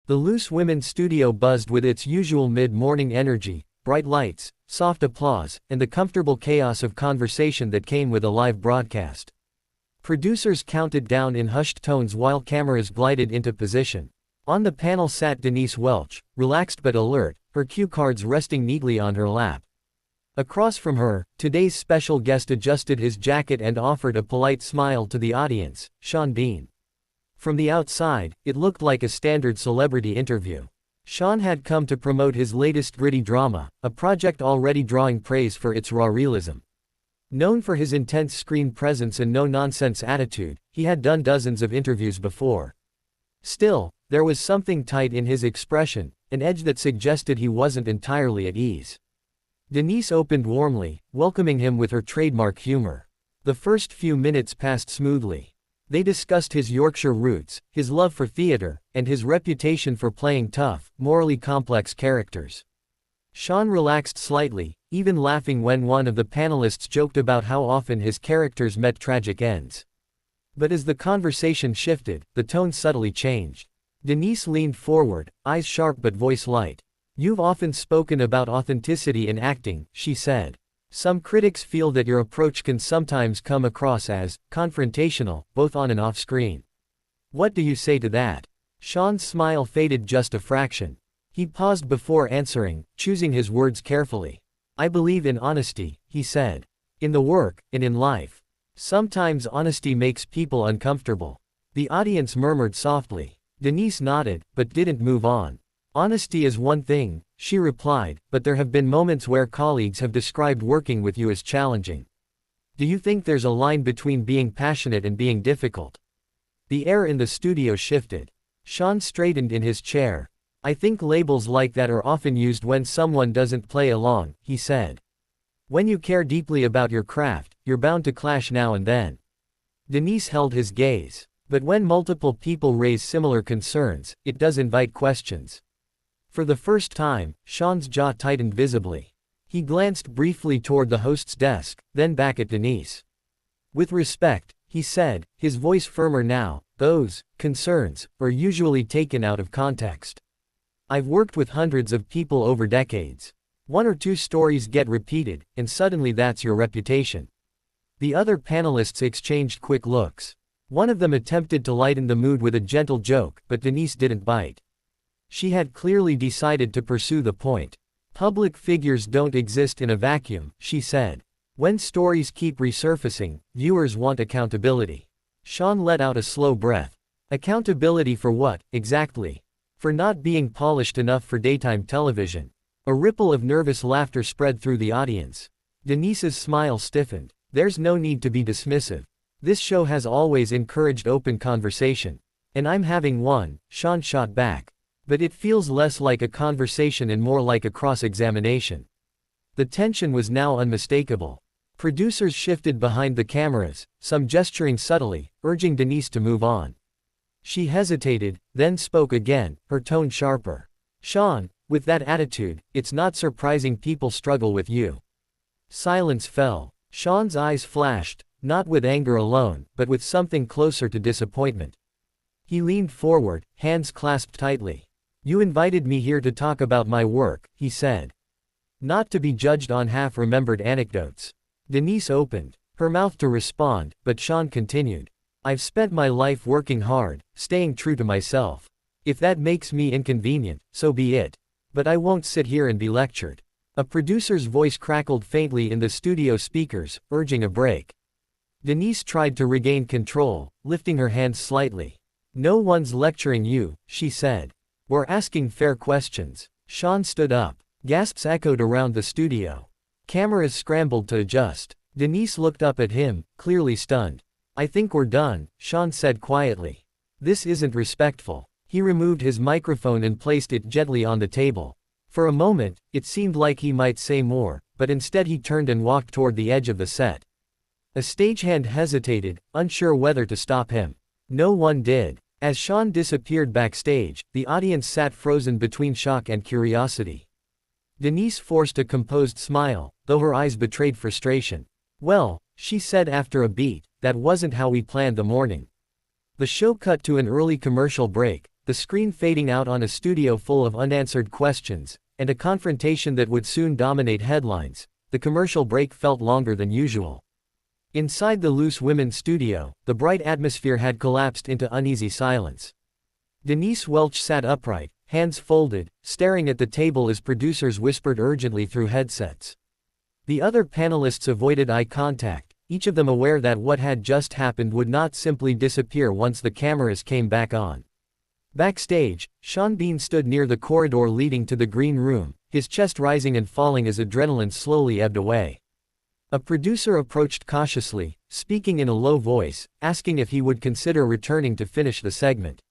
The Loose Women studio buzzed with its usual mid-morning energy, bright lights, soft applause, and the comfortable chaos of conversation that came with a live broadcast. Producers counted down in hushed tones while cameras glided into position. On the panel sat Denise Welch, relaxed but alert, her cue cards resting neatly on her lap. Across from her, today's special guest adjusted his jacket and offered a polite smile to the audience, Sean Bean. From the outside, it looked like a standard celebrity interview. Sean had come to promote his latest gritty drama, a project already drawing praise for its raw realism. Known for his intense screen presence and no-nonsense attitude, he had done dozens of interviews before. Still, there was something tight in his expression, an edge that suggested he wasn't entirely at ease. Denise opened warmly, welcoming him with her trademark humor. The first few minutes passed smoothly. They discussed his Yorkshire roots, his love for theater, and his reputation for playing tough, morally complex characters. Sean relaxed slightly, even laughing when one of the panelists joked about how often his characters met tragic ends. But as the conversation shifted, the tone subtly changed. Denise leaned forward, eyes sharp but voice light. "You've often spoken about authenticity in acting," she said. "Some critics feel that your approach can sometimes come across as confrontational, both on and off screen. What do you say to that?" Sean's smile faded just a fraction. He paused before answering, choosing his words carefully. "I believe in honesty," he said. "In the work, and in life. Sometimes honesty makes people uncomfortable." The audience murmured softly. Denise nodded, but didn't move on. "Honesty is one thing," she replied, "but there have been moments where colleagues have described working with you as challenging. Do you think there's a line between being passionate and being difficult?" The air in the studio shifted. Sean straightened in his chair. "I think labels like that are often used when someone doesn't play along," he said. "When you care deeply about your craft, you're bound to clash now and then." Denise held his gaze. "But when multiple people raise similar concerns, it does invite questions." For the first time, Sean's jaw tightened visibly. He glanced briefly toward the host's desk, then back at Denise. "With respect," he said, his voice firmer now, "those concerns are usually taken out of context. I've worked with hundreds of people over decades. One or two stories get repeated, and suddenly that's your reputation." The other panelists exchanged quick looks. One of them attempted to lighten the mood with a gentle joke, but Denise didn't bite. She had clearly decided to pursue the point. "Public figures don't exist in a vacuum," she said. "When stories keep resurfacing, viewers want accountability." Sean let out a slow breath. "Accountability for what, exactly?" "For not being polished enough for daytime television." A ripple of nervous laughter spread through the audience. Denise's smile stiffened. "There's no need to be dismissive. This show has always encouraged open conversation. And I'm having one," Sean shot back. "But it feels less like a conversation and more like a cross-examination." The tension was now unmistakable. Producers shifted behind the cameras, some gesturing subtly, urging Denise to move on. She hesitated, then spoke again, her tone sharper. "Sean, with that attitude, it's not surprising people struggle with you." Silence fell. Sean's eyes flashed, not with anger alone, but with something closer to disappointment. He leaned forward, hands clasped tightly. "You invited me here to talk about my work," he said. "Not to be judged on half-remembered anecdotes." Denise opened her mouth to respond, but Sean continued. "I've spent my life working hard, staying true to myself. If that makes me inconvenient, so be it. But I won't sit here and be lectured." A producer's voice crackled faintly in the studio speakers, urging a break. Denise tried to regain control, lifting her hands slightly. "No one's lecturing you," she said. "We're asking fair questions." Sean stood up. Gasps echoed around the studio. Cameras scrambled to adjust. Denise looked up at him, clearly stunned. "I think we're done," Sean said quietly. "This isn't respectful." He removed his microphone and placed it gently on the table. For a moment, it seemed like he might say more, but instead he turned and walked toward the edge of the set. A stagehand hesitated, unsure whether to stop him. No one did. As Sean disappeared backstage, the audience sat frozen between shock and curiosity. Denise forced a composed smile, though her eyes betrayed frustration. "Well," she said after a beat, "that wasn't how we planned the morning." The show cut to an early commercial break, the screen fading out on a studio full of unanswered questions, and a confrontation that would soon dominate headlines, the commercial break felt longer than usual. Inside the Loose Women studio, the bright atmosphere had collapsed into uneasy silence. Denise Welch sat upright, hands folded, staring at the table as producers whispered urgently through headsets. The other panelists avoided eye contact, each of them aware that what had just happened would not simply disappear once the cameras came back on. Backstage, Sean Bean stood near the corridor leading to the green room, his chest rising and falling as adrenaline slowly ebbed away. A producer approached cautiously, speaking in a low voice, asking if he would consider returning to finish the segment.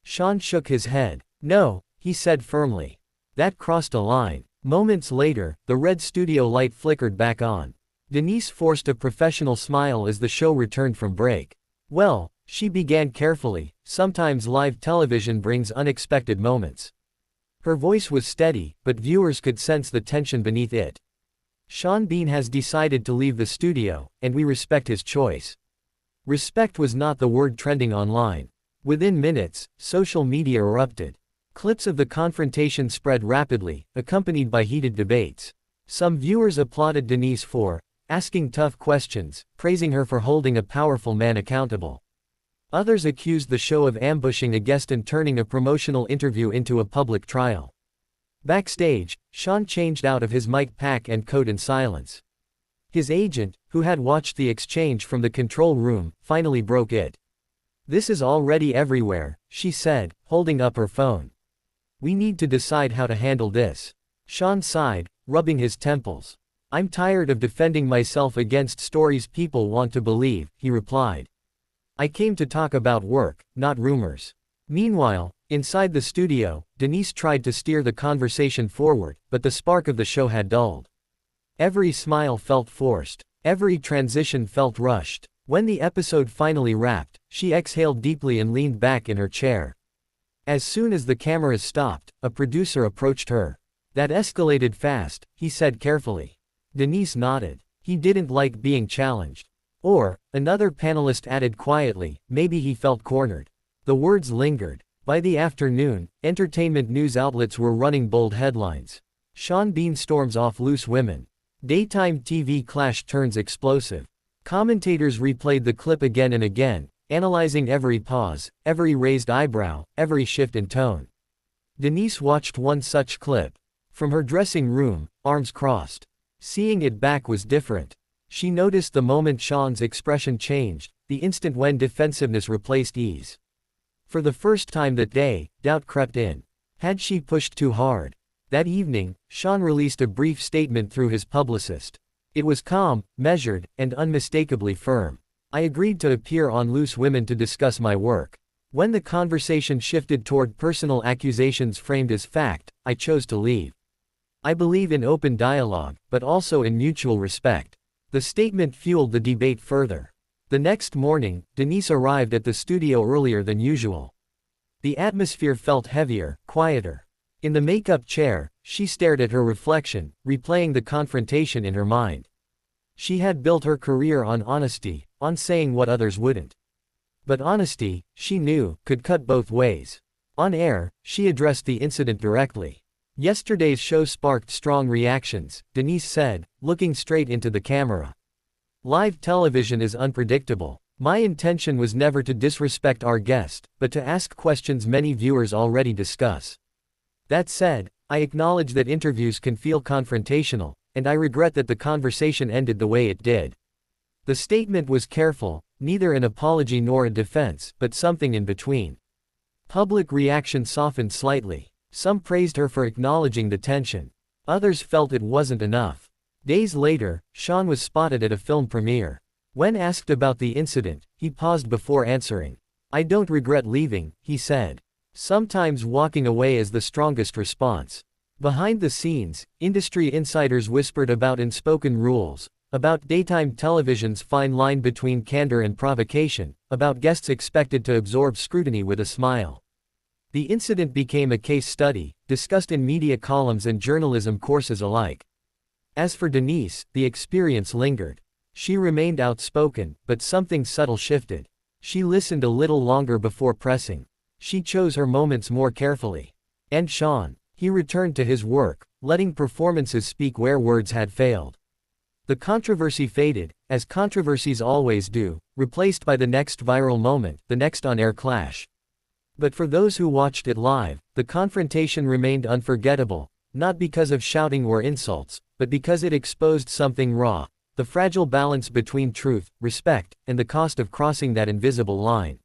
Sean shook his head. "No," he said firmly. That crossed a line. Moments later, the red studio light flickered back on. Denise forced a professional smile as the show returned from break. "Well," she began carefully, "sometimes live television brings unexpected moments." Her voice was steady, but viewers could sense the tension beneath it. "Sean Bean has decided to leave the studio, and we respect his choice." Respect was not the word trending online. Within minutes, social media erupted. Clips of the confrontation spread rapidly, accompanied by heated debates. Some viewers applauded Denise for asking tough questions, praising her for holding a powerful man accountable. Others accused the show of ambushing a guest and turning a promotional interview into a public trial. Backstage, Sean changed out of his mic pack and coat in silence. His agent, who had watched the exchange from the control room, finally broke it. "This is already everywhere," she said, holding up her phone. "We need to decide how to handle this." Sean sighed, rubbing his temples. "I'm tired of defending myself against stories people want to believe," he replied. "I came to talk about work, not rumors." Meanwhile, inside the studio, Denise tried to steer the conversation forward, but the spark of the show had dulled. Every smile felt forced. Every transition felt rushed. When the episode finally wrapped, she exhaled deeply and leaned back in her chair. As soon as the cameras stopped, a producer approached her. "That escalated fast," he said carefully. Denise nodded. He didn't like being challenged. Or, another panelist added quietly, maybe he felt cornered. The words lingered. By the afternoon, entertainment news outlets were running bold headlines. Sean Bean storms off Loose Women. Daytime TV clash turns explosive. Commentators replayed the clip again and again, analyzing every pause, every raised eyebrow, every shift in tone. Denise watched one such clip. From her dressing room, arms crossed. Seeing it back was different. She noticed the moment Sean's expression changed, the instant when defensiveness replaced ease. For the first time that day, doubt crept in. Had she pushed too hard? That evening, Sean released a brief statement through his publicist. It was calm, measured, and unmistakably firm. "I agreed to appear on Loose Women to discuss my work. When the conversation shifted toward personal accusations framed as fact, I chose to leave. I believe in open dialogue, but also in mutual respect." The statement fueled the debate further. The next morning, Denise arrived at the studio earlier than usual. The atmosphere felt heavier, quieter. In the makeup chair, she stared at her reflection, replaying the confrontation in her mind. She had built her career on honesty, on saying what others wouldn't. But honesty, she knew, could cut both ways. On air, she addressed the incident directly. "Yesterday's show sparked strong reactions," Denise said, looking straight into the camera. "Live television is unpredictable. My intention was never to disrespect our guest, but to ask questions many viewers already discuss. That said, I acknowledge that interviews can feel confrontational, and I regret that the conversation ended the way it did." The statement was careful, neither an apology nor a defense, but something in between. Public reaction softened slightly. Some praised her for acknowledging the tension. Others felt it wasn't enough. Days later, Sean was spotted at a film premiere. When asked about the incident, he paused before answering. "I don't regret leaving," he said. Sometimes walking away is the strongest response. Behind the scenes, industry insiders whispered about unspoken rules, about daytime television's fine line between candor and provocation, about guests expected to absorb scrutiny with a smile. The incident became a case study, discussed in media columns and journalism courses alike. As for Denise, the experience lingered. She remained outspoken, but something subtle shifted. She listened a little longer before pressing. She chose her moments more carefully. And Sean. He returned to his work, letting performances speak where words had failed. The controversy faded, as controversies always do, replaced by the next viral moment, the next on-air clash. But for those who watched it live, the confrontation remained unforgettable, not because of shouting or insults, but because it exposed something raw, the fragile balance between truth, respect, and the cost of crossing that invisible line.